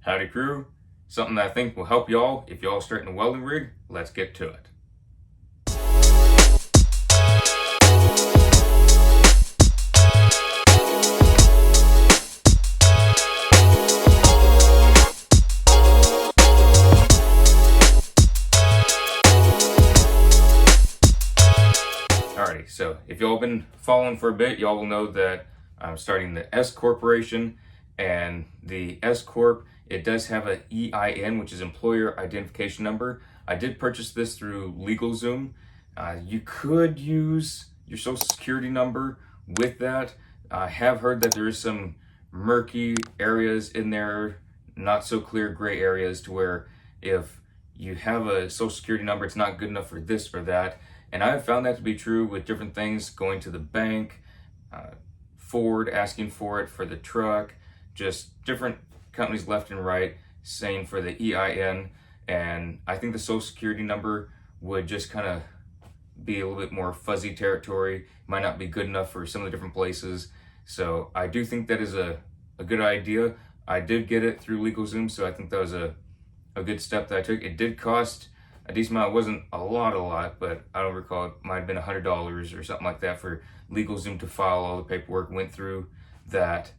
Howdy crew, something that I think will help y'all if y'all starting a welding rig. Let's get to it. Alrighty, so if y'all been following for a bit, y'all will know that I'm starting the S Corporation, and the S Corp, it does have an EIN, which is Employer Identification Number. I did purchase this through LegalZoom. You could use your social security number with that. I have heard that there is some murky areas in there, not so clear gray areas, to where if you have a social security number, it's not good enough for this or that. And I've found that to be true with different things, going to the bank, Ford asking for it for the truck, just different companies left and right saying for the EIN. And I think the social security number would just kind of be a little bit more fuzzy territory, might not be good enough for some of the different places. So I do think that is a good idea. I did get it through LegalZoom, so I think that was a good step that I took. It did cost a decent amount. It wasn't a lot, but I don't recall, it might have been $100 or something like that for LegalZoom to file all the paperwork. Went through that,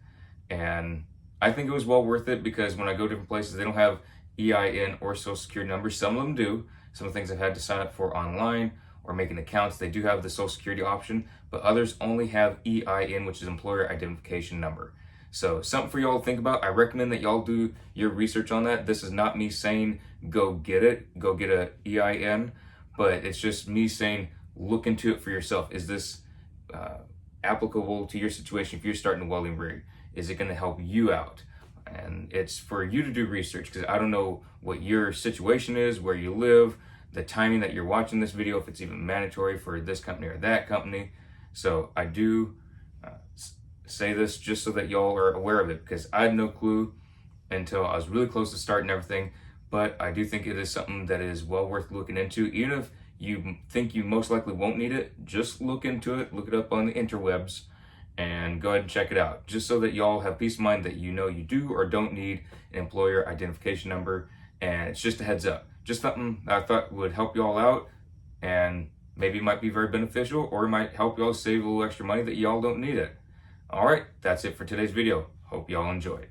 and I think it was well worth it, because when I go different places, they don't have EIN or social security numbers. Some of them do. Some of the things I've had to sign up for online or making accounts, they do have the social security option, but others only have EIN, which is Employer Identification Number. So something for y'all to think about. I recommend that y'all do your research on that. This is not me saying go get it, go get a EIN, but it's just me saying look into it for yourself. Is this applicable to your situation if you're starting a welding rig? Is it going to help you out? And it's for you to do research, because I don't know what your situation is, where you live, the timing that you're watching this video, if it's even mandatory for this company or that company. So I do say this just so that y'all are aware of it, because I had no clue until I was really close to starting everything. But I do think it is something that is well worth looking into. Even if you think you most likely won't need it, just look into it, look it up on the interwebs, and go ahead and check it out, just so that y'all have peace of mind that you know you do or don't need an employer identification number. And it's just a heads up, just something that I thought would help y'all out, and maybe might be very beneficial, or it might help y'all save a little extra money that y'all don't need it. All right, that's it for today's video. Hope y'all enjoyed.